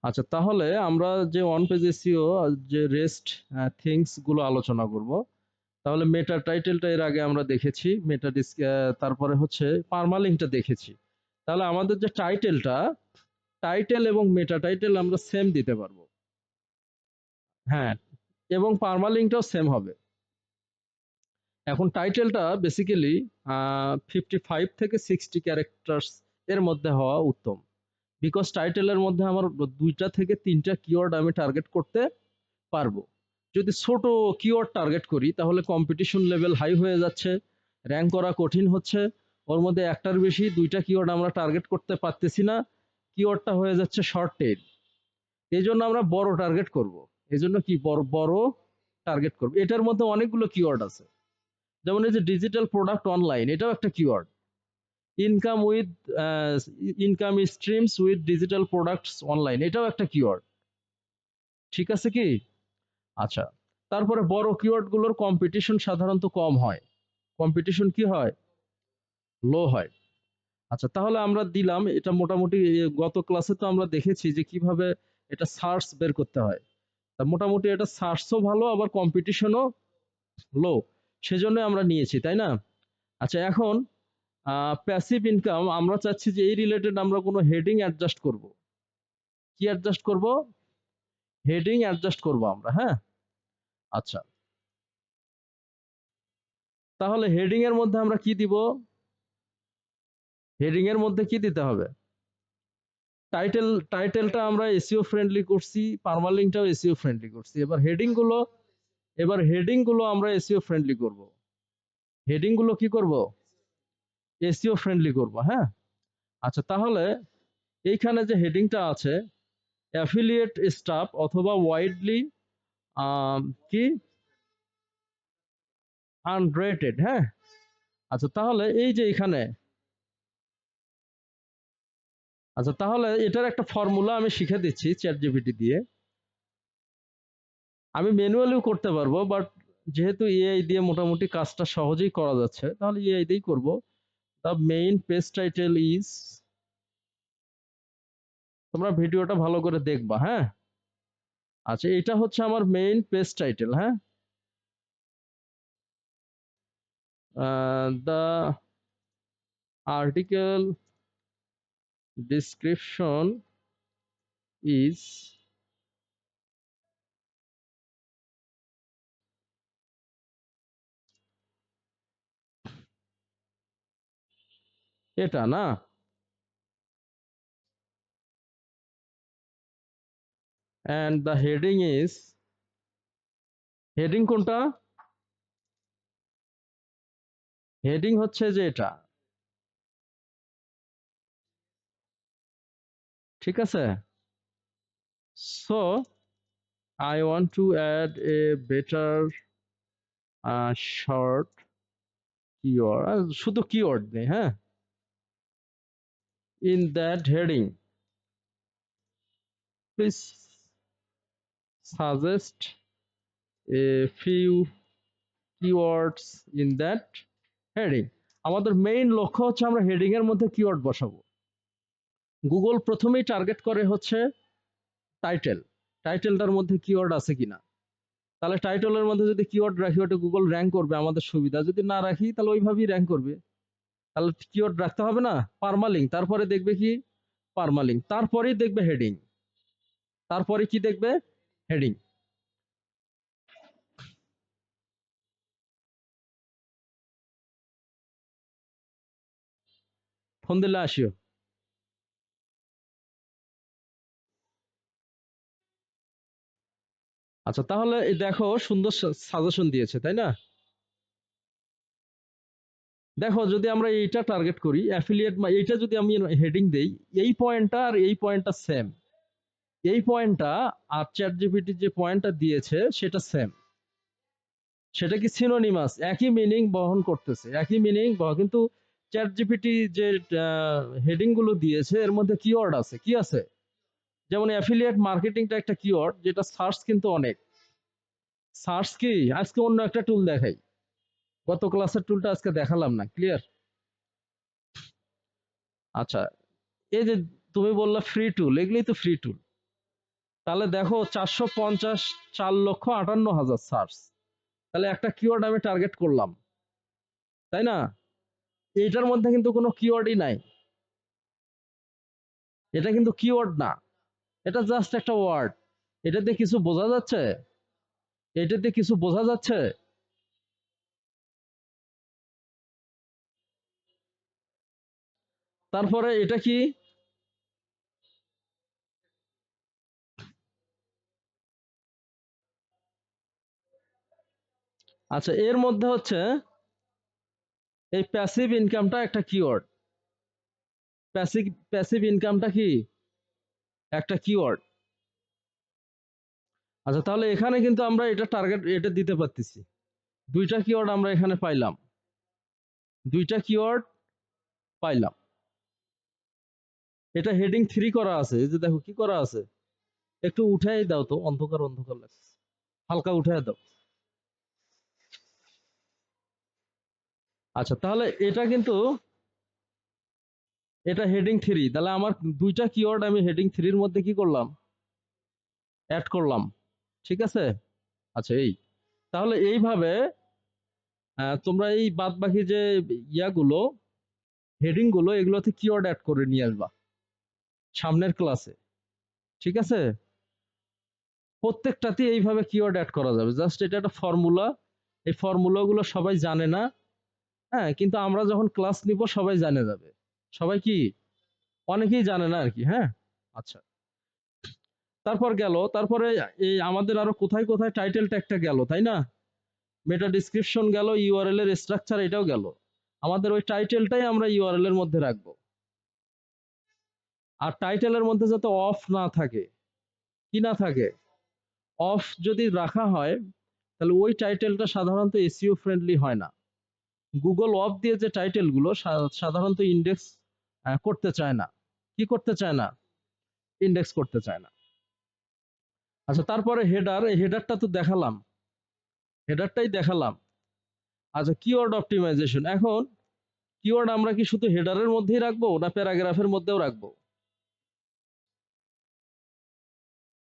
আচ্ছা, তাহলে আমরা যে ওয়ান পেজ এসইও যে রেস্ট থিংস গুলো আলোচনা করব। তাহলে মেটা টাইটেলটা এর আগে আমরা দেখেছি, তারপরে হচ্ছে পারমালিঙ্কটা দেখেছি। তাহলে আমাদের যে টাইটেলটা, টাইটেল এবং মেটা টাইটেল আমরা সেম দিতে পারবো। হ্যাঁ, এবং পারমালিঙ্কটাও সেম হবে। এখন টাইটেলটা বেসিক্যালি 55 থেকে 60 ক্যারেক্টার্স এর মধ্যে হওয়া উত্তম। বিকজ টাইটেলের মধ্যে আমার 2টা থেকে 3টা কিওয়ার্ড আমি টার্গেট করতে পারবো। যদি ছোট কিওয়ার্ড টার্গেট করি তাহলে কম্পিটিশন লেভেল হাই হয়ে যাচ্ছে, র্যাঙ্ক করা কঠিন হচ্ছে। ওর মধ্যে একটার বেশি 2টা কিওয়ার্ড আমরা টার্গেট করতে পারতেছি না, কিওয়ার্ডটা হয়ে যাচ্ছে শর্ট টেল। এই জন্য আমরা বড় টার্গেট করব। এই জন্য কি বড় বড় টার্গেট করব। এটার মধ্যে অনেকগুলো কিওয়ার্ড আছে, যেমন এই যে ডিজিটাল প্রোডাক্ট অনলাইন, এটাও একটা keyword. Income with income streams with digital products online, এটাও একটা কিওয়ার্ড। ঠিক আছে কি? আচ্ছা, তারপরে বড় কিওয়ার্ড গুলোর কম্পিটিশন সাধারণত কম হয়, কম্পিটিশন কি হয়, লো হয়। আচ্ছা, তাহলে আমরা দিলাম এটা মোটামুটি। গত ক্লাসে তো আমরা দেখেছি যে কিভাবে এটা সার্চ বের করতে হয়। তা মোটামুটি এটা সার্চও ভালো, আবার কম্পিটিশনও লো, সেজন্য আমরা নিয়েছি, তাই না? আচ্ছা, এখন প্যাসিভ ইনকাম আমরা চাচ্ছি যে এই রিলেটেড আমরা কোনো হেডিং অ্যাডজাস্ট করব। কি অ্যাডজাস্ট করব? হেডিং অ্যাডজাস্ট করব আমরা, হ্যাঁ। আচ্ছা, তাহলে হেডিং এর মধ্যে আমরা কি দিব? হেডিং এর মধ্যে কি দিতে হবে? টাইটেলটা আমরা এসইও ফ্রেন্ডলি করছি, পারমালিঙ্কটাও এসইও ফ্রেন্ডলি করছি। এবার হেডিং গুলো আমরা এসইও ফ্রেন্ডলি করব। হেডিং গুলো কি করব? এসইও ফ্রেন্ডলি করব, হ্যাঁ। আচ্ছা, তাহলে এইখানে যে হেডিংটা আছে, অ্যাফিলিয়েট স্টাফ অথবা ওয়াইডলি কি আনরেটেড, হ্যাঁ। আচ্ছা, তাহলে এই যে এখানে, আচ্ছা তাহলে এটার একটা ফর্মুলা আমি শিখে দিচ্ছি চ্যাট জিপিটি দিয়ে। আমি ম্যানুয়ালিও করতে পারবো, বাট যেহেতু এআই দিয়ে মোটামুটি কাজটা সহজেই করা যাচ্ছে, তাহলে এআই দিয়েই করব। The main page title is, তোমরা ভিডিওটা ভালো করে দেখবা, হ্যাঁ। আচ্ছা, এটা হচ্ছে আমার মেইন পেজ টাইটেল, হ্যাঁ। দ্য আর্টিকেল ডিসক্রিপশন ইজ, এটা না, and the heading is, heading কোনটা? হেডিং হচ্ছে যে এটা, ঠিক আছে। So I want to add a better short keyword, শুধু কিওয়ার্ড নেই, হ্যাঁ। In that heading please suggest a few keywords in that heading. আমাদের মেইন লক্ষ্য হচ্ছে আমরা হেডিং এর মধ্যে কিওয়ার্ড বসাবো। গুগল প্রথমেই টার্গেট করে হচ্ছে টাইটেল, টাইটেলটার মধ্যে কিওয়ার্ড আছে কিনা। তাহলে টাইটেলের মধ্যে যদি কিওয়ার্ড রাখি, ওটা গুগল র্যাঙ্ক করবে আমাদের সুবিধা। যদি না রাখি তাহলে ওইভাবেই র্যাঙ্ক করবে। তাহলে কিওয়ার্ড রাখতে হবে না। পারমালিঙ্ক, তারপরে দেখবে কি, পারমালিঙ্ক, তারপরেই দেখবে হেডিং, তারপরে কি দেখবে, হেডিং। ফোন দিলে আসিও। আচ্ছা, তাহলে এই দেখো সুন্দর সাজেশন দিয়েছে, তাই না? দেখো, যদি আমরা এইটা টার্গেট করি অ্যাফিলিয়েট, এইটা যদি আমি হেডিং দেই, এই পয়েন্টটা আর এই পয়েন্টটা সেম, এই পয়েন্টটা আর চ্যাট জিপিটি যে পয়েন্টটা দিয়েছে সেটা সেম। সেটা কি সিনোনিমাস, একই মিনিং বহন করতেছে, একই মিনিং কিন্তু চ্যাট জিপিটি যে হেডিং গুলো দিয়েছে এর মধ্যে কিওয়ার্ড আছে, কি আছে? যেমন অ্যাফিলিয়েট মার্কেটিংটা একটা কিওয়ার্ড, যেটা সার্চ কিন্তু অনেক। সার্চ কি, আজকে অন্য একটা টুল দেখাই, গত ক্লাসের টুলটা আজকে দেখালাম না, ক্লিয়ার? আচ্ছা, এই যে তুমি বললা ফ্রি টুল, এগুলোই তো ফ্রি টুল। তাহলে দেখো 450 4,58,000 সার্চ, তাহলে একটা কিওয়ার্ড আমি টার্গেট করলাম, তাই না? এইটার মধ্যে কিন্তু কোনো কিওয়ার্ডই নাই, এটা কিন্তু কিওয়ার্ড না, এটা জাস্ট একটা ওয়ার্ড। এটাতে কিছু বোঝা যাচ্ছে? এটাতে কিছু বোঝা যাচ্ছে? তারপরে এটা কি? আচ্ছা, এর মধ্যে হচ্ছে এই প্যাসিভ ইনকামটা একটা কিওয়ার্ড। প্যাসিভ প্যাসিভ ইনকামটা কি একটা কিওয়ার্ড। আচ্ছা, তাহলে এখানে কিন্তু আমরা এটা টার্গেট এটা দিতে পারতেছি। দুইটা কিওয়ার্ড আমরা এখানে পাইলাম, দুইটা কিওয়ার্ড পাইলাম। এটা হেডিং 3 করা আছে, এই যে দেখো কি করা আছে, একটু উঠাই দাও তো, অন্ধকার অন্ধকার লাগছে, হালকা উঠাই দাও। আচ্ছা, তাহলে এটা কিন্তু এটা হেডিং 3, তাহলে আমার দুইটা কিওয়ার্ড আমি হেডিং 3 এর মধ্যে কি করলাম, অ্যাড করলাম, ঠিক আছে? আচ্ছা, এই তাহলে এইভাবে তোমরা এই বাদ বাকি যে ইয়াগুলো হেডিং গুলো এগুলোতে কিওয়ার্ড অ্যাড করে নিয়ে আসবা সামনের ক্লাসে, ঠিক আছে? প্রত্যেকটাতে এইভাবে কিওয়ার্ড অ্যাড করা যাবে, জাস্ট এটা একটা ফর্মুলা। এই ফর্মুলাগুলো সবাই জানে না, হ্যাঁ, কিন্তু আমরা যখন ক্লাস নিব সবাই জানে যাবে। সবাই কি, অনেকেই জানে না আর কি, হ্যাঁ। আচ্ছা, তারপর গেল, তারপরে এই আমাদের আরো কোথায় কোথায় টাইটেল ট্যাগটা গেল, তাই না? মেটা ডিসক্রিপশন গেল, ইউআরএল এর স্ট্রাকচার এটাও গেল। আমাদের ওই টাইটেলটাই আমরা ইউআরএল এর মধ্যে রাখবো। আর টাইটেলের মধ্যে যাতে অফ না থাকে, কি না থাকে, অফ যদি রাখা হয় তাহলে ওই টাইটেলটা সাধারণত এসইও ফ্রেন্ডলি হয় না। গুগল অফ দিয়ে যে টাইটেলগুলো সাধারণত ইন্ডেক্স করতে চায় না। কি করতে চায় না? ইন্ডেক্স করতে চায় না। আচ্ছা, তারপরে হেডার, এই হেডারটা তো দেখালাম, হেডারটাই দেখালাম। আচ্ছা, কিওয়ার্ড অপটিমাইজেশন। এখন কিওয়ার্ড আমরা কি শুধু হেডারের মধ্যেই রাখবো না প্যারাগ্রাফের মধ্যেও রাখবো?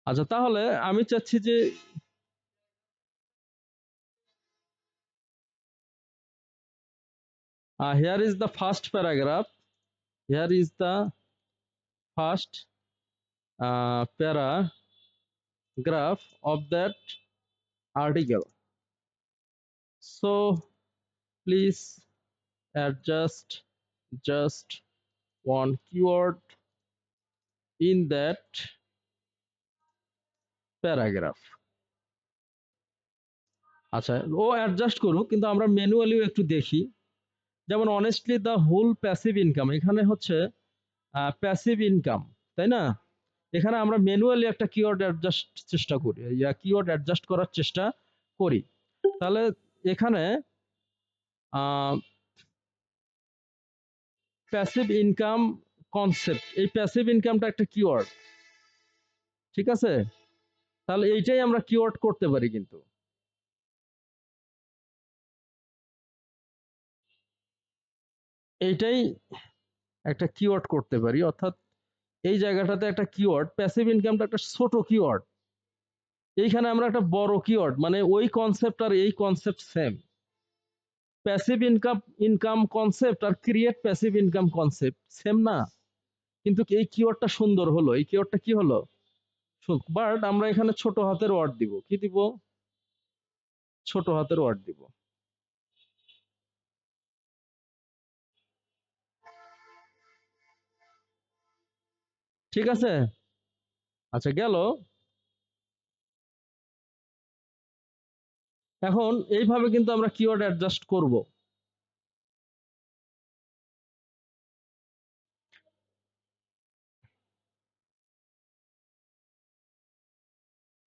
আচ্ছা, তাহলে আমি চাচ্ছি যে here is the first paragraph, here is the first paragraph of that article, so please adjust just one keyword in that paragraph. আচ্ছা, ও অ্যাডজাস্ট করুক, কিন্তু আমরা ম্যানুয়ালিও একটু দেখি। যেমন honestly the whole passive income, এখানে হচ্ছে প্যাসিভ ইনকাম, তাই না? এখানে আমরা ম্যানুয়ালি একটা কিওয়ার্ড অ্যাডজাস্ট চেষ্টা করি, কিওয়ার্ড অ্যাডজাস্ট করার চেষ্টা করি। তাহলে এখানে প্যাসিভ ইনকাম কনসেপ্ট, এই প্যাসিভ ইনকামটা একটা কিওয়ার্ড, ঠিক আছে? তাহলে এইটাই আমরা কিওয়ার্ড করতে পারি, কিন্তু এইটাই একটা কিওয়ার্ড করতে পারি, অর্থাৎ এই জায়গাটাতে একটা কিওয়ার্ড, প্যাসিভ ইনকামটা একটা ছোট কিওয়ার্ড, এইখানে আমরা একটা বড় কিওয়ার্ড, মানে ওই কনসেপ্ট আর এই concept same. Passive income income concept আর create passive income concept same না, কিন্তু এই কিওয়ার্ডটা সুন্দর হলো, এই কিওয়ার্ডটা কি হলো, বাট আমরা এখানে ছোট হাতের ওয়ার্ড দিব, কি দিব, ছোট হাতের ওয়ার্ড দিব, ঠিক আছে? আচ্ছা, গেল। এখন এইভাবে কিন্তু আমরা কিওয়ার্ড অ্যাডজাস্ট করব।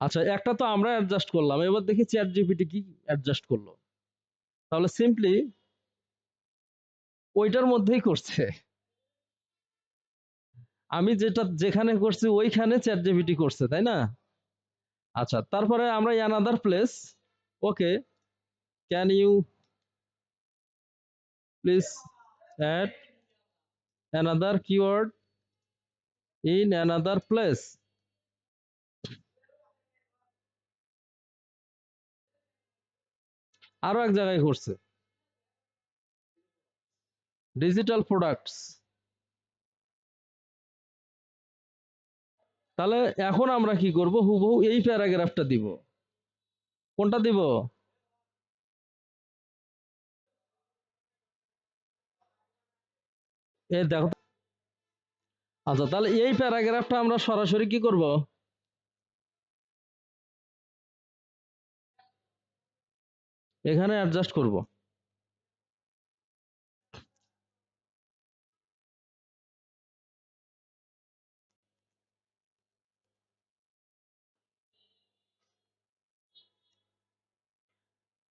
আচ্ছা, একটা তো আমরা অ্যাডজাস্ট করলাম, এবার দেখি চ্যাট জিপিটি কি অ্যাডজাস্ট করলো। তাহলে সিম্পলি ওইটার মধ্যেই করছে, আমি যেটা যেখানে করছি ওইখানে চ্যাট জিপিটি করছে, তাই না? আচ্ছা, তারপরে আমরা another place, okay, can you please add another keyword in another place. আরো এক জায়গায় করছে, ডিজিটাল প্রোডাক্টস। তাহলে এখন আমরা কি করব, হুবহু এই প্যারাগ্রাফটা দিব। কোনটা দিব? এই দেখো। আচ্ছা, তাহলে এই প্যারাগ্রাফটা আমরা সরাসরি কি করব, এখানে অ্যাডজাস্ট করব।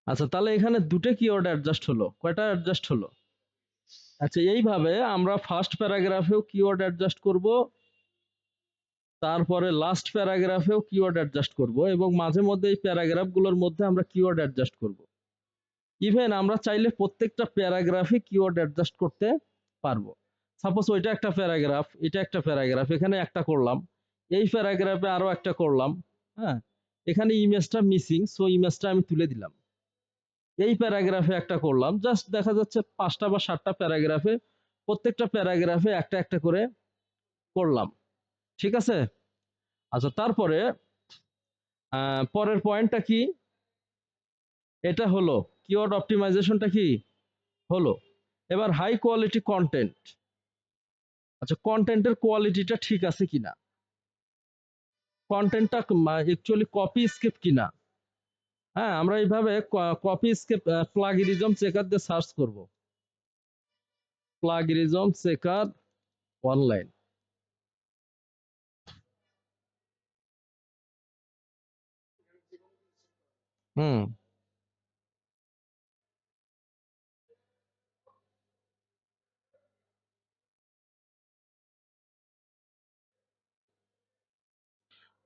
আচ্ছা, তাহলে এখানে দুটো কিওয়ার্ড অ্যাডজাস্ট হলো, কয়টা অ্যাডজাস্ট হলো? আচ্ছা, এইভাবে আমরা ফার্স্ট প্যারাগ্রাফেও কিওয়ার্ড অ্যাডজাস্ট করব, তারপরে লাস্ট প্যারাগ্রাফেও কিওয়ার্ড অ্যাডজাস্ট করব, এবং মাঝে মধ্যে এই প্যারাগ্রাফগুলোর মধ্যে আমরা কিওয়ার্ড অ্যাডজাস্ট করব। ইভেন আমরা চাইলে প্রত্যেকটা প্যারাগ্রাফে কিওয়ার্ড অ্যাডজাস্ট করতে পারবো। সাপোজ ওইটা একটা প্যারাগ্রাফ, এটা একটা প্যারাগ্রাফ, এখানে একটা করলাম, এই প্যারাগ্রাফে আরো একটা করলাম। হ্যাঁ, এখানে ইমেজটা মিসিং, সো ইমেজটা আমি তুলে দিলাম। এই প্যারাগ্রাফে একটা করলাম, জাস্ট দেখা যাচ্ছে 5টা বা 7টা প্যারাগ্রাফে, প্রত্যেকটা প্যারাগ্রাফে একটা একটা করে করলাম। ঠিক আছে? আচ্ছা, তারপরে পরের পয়েন্টটা কি? এটা হলো কিওয়ার্ড অপটিমাইজেশনটা কি হলো। এবার হাই কোয়ালিটি কন্টেন্ট। আচ্ছা, কন্টেন্টের কোয়ালিটিটা ঠিক আছে কিনা, কন্টেন্টটা অ্যাকচুয়ালি কপি স্কেপ কিনা। হ্যাঁ, আমরা এইভাবে কপি স্কেপ প্লাগিরিজম চেকার দিয়ে সার্চ করব, প্লাগিরিজম চেকার অনলাইন। হুম।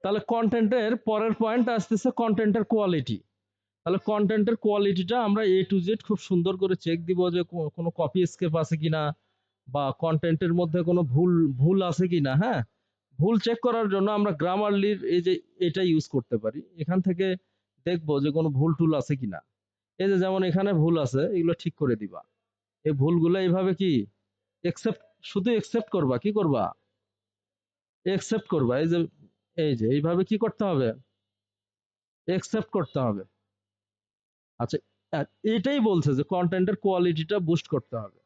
তাহলে কন্টেন্টের পরের পয়েন্ট আসতেছে কন্টেন্টের কোয়ালিটি। তাহলে কন্টেন্টের কোয়ালিটিটা আমরা এ টু জেড খুব সুন্দর করে চেক দিব, যে কোনো কপি স্কেপ আছে কিনা, বা কন্টেন্টের মধ্যে কোনো ভুল ভুল আছে কিনা। হ্যাঁ, ভুল চেক করার জন্য আমরা গ্রামারলির এই যে এটা ইউজ করতে পারি, এখান থেকে দেখবো যে কোনো ভুল টুল আছে কিনা। এই যে যেমন এখানে ভুল আছে, এগুলো ঠিক করে দিবা। এই ভুলগুলো এইভাবে কি একসেপ্ট, শুধু একসেপ্ট করবা, কি করবা, একসেপ্ট করবা। এই যে এইভাবে কি করতে হবে, একসেপ্ট করতে হবে। আচ্ছা, এটাই বলছে যে কন্টেন্টের কোয়ালিটিটা বুস্ট করতে হবে।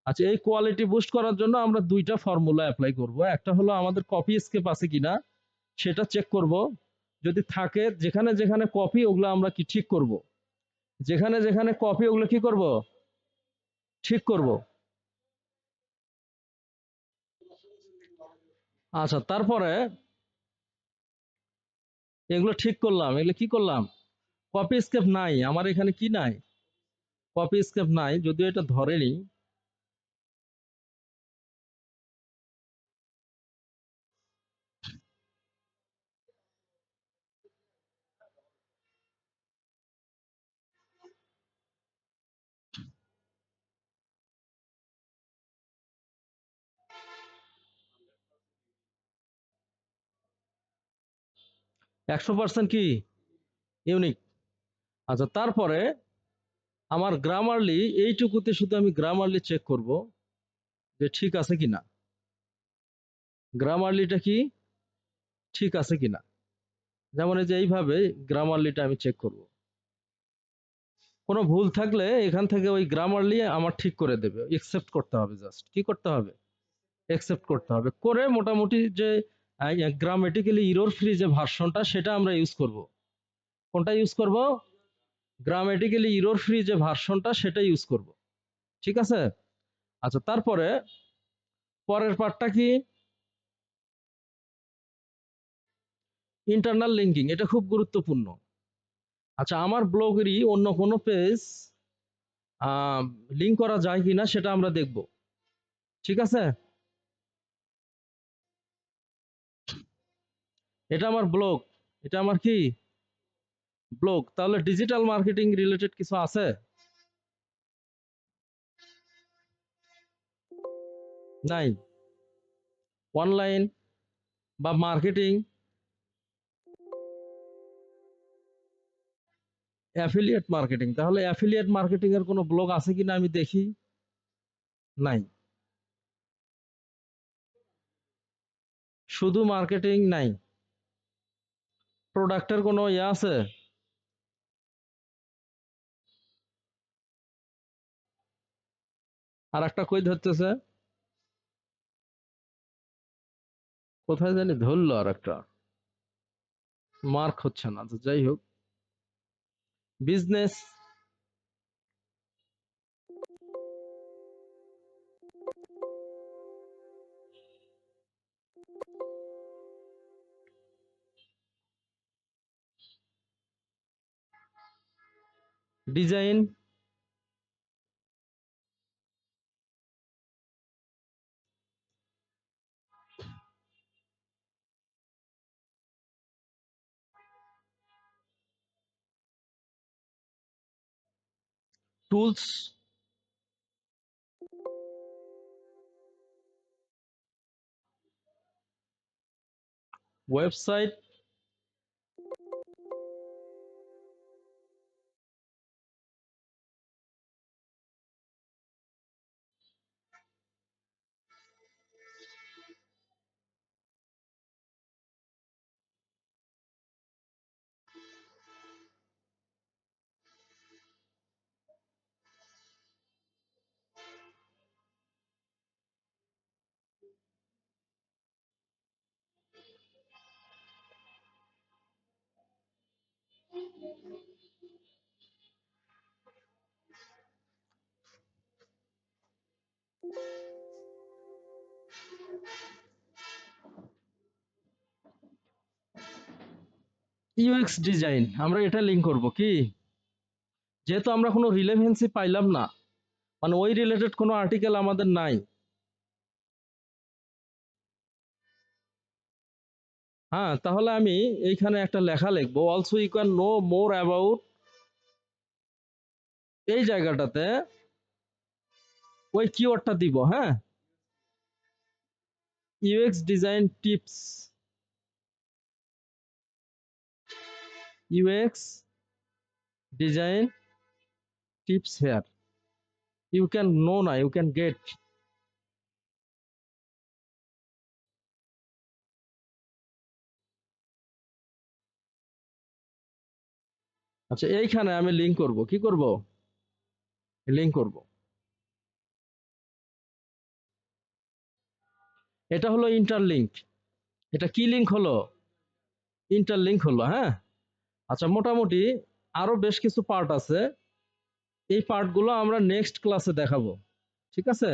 আচ্ছা, এই কোয়ালিটি বুস্ট করার জন্য আমরা দুইটা ফর্মুলা অ্যাপ্লাই করব। একটা হলো আমাদের কপি স্কেপ আছে কিনা সেটা চেক করব, যদি থাকে, যেখানে যেখানে কপি ওগুলো আমরা কি ঠিক করব, যেখানে যেখানে কপি ওগুলো কি করব, ঠিক করব। আচ্ছা, তারপরে এগুলো ঠিক করলাম, এগুলো কি করলাম, কপি স্কেপ নাই আমার এখানে, কি নাই, কপি স্কেপ নাই, যদিও এটা ধরেনি। 100% কি ইউনিক। আচ্ছা, তারপরে আমার গ্রামারলি এইটুকুতে শুধু আমি গ্রামারলি চেক করব যে ঠিক আছে কিনা, গ্রামারলিটা কি ঠিক আছে কিনা। যেমন এই যে এইভাবে গ্রামারলিটা আমি চেক করব, কোনো ভুল থাকলে এখান থেকে ওই গ্রামারলি আমার ঠিক করে দেবে, একসেপ্ট করতে হবে, জাস্ট কি করতে হবে, একসেপ্ট করতে হবে, করে মোটামুটি যে গ্রামেটিক্যালি ইরর ফ্রি যে ভার্সনটা সেটা আমরা ইউজ করব। কোনটা ইউজ করব, গ্রামেটিক্যালি ইরর ফ্রি যে ভার্সনটা সেটা ইউজ করব। ঠিক আছে? আচ্ছা, তারপরে পরের পার্টটা কি, ইন্টারনাল লিঙ্কিং, এটা খুব গুরুত্বপূর্ণ। আচ্ছা, আমার ব্লগেরই অন্য কোনো পেজ লিঙ্ক করা যায় কিনা সেটা আমরা দেখব। ঠিক আছে? এটা আমার ব্লগ, এটা আমার কি ব্লগ, তাহলে ডিজিটাল মার্কেটিং রিলেটেড কিছু আছে নাই, অনলাইন বা মার্কেটিং। অ্যাফিলিয়েট মার্কেটিং, তাহলে অ্যাফিলিয়েট মার্কেটিং এর কোনো ব্লগ আছে কিনা আমি দেখি। নাই, শুধু মার্কেটিং নাই, প্রোডাক্টের কোনো ইয়ে আছে? আর একটা কই ধরতেছে, কোথায় জানি ধরলো আর একটা, মার্ক হচ্ছে না, তো যাই হোক। Business, design, tools, website, UX design, আমরা এটা লিঙ্ক করব কি? যেহেতু আমরা কোনো রিলেভেন্সি পাইলাম না, মানে ওই রিলেটেড কোনো আর্টিকেল আমাদের নাই, হ্যাঁ, তাহলে আমি এইখানে একটা লেখা লিখবো, also you can know more about, এই জায়গাটাতে ওই কিওয়ার্ডটা দিব, হ্যাঁ, UX design tips, UX design tips here, you can know না, ইউ ক্যান গেট। আচ্ছা, এইখানে আমি লিঙ্ক করব, কি করব, লিঙ্ক করব। এটা হলো ইন্টারলিঙ্ক, এটা কি লিঙ্ক হলো, ইন্টারলিঙ্ক হলো, হ্যাঁ। আচ্ছা, মোটামুটি আরো বেশ কিছু পার্ট আছে, এই পার্টগুলো আমরা নেক্সট ক্লাসে দেখাবো, ঠিক আছে?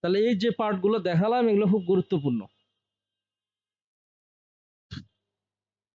তাহলে এই যে পার্টগুলো দেখালাম, এগুলো খুব গুরুত্বপূর্ণ।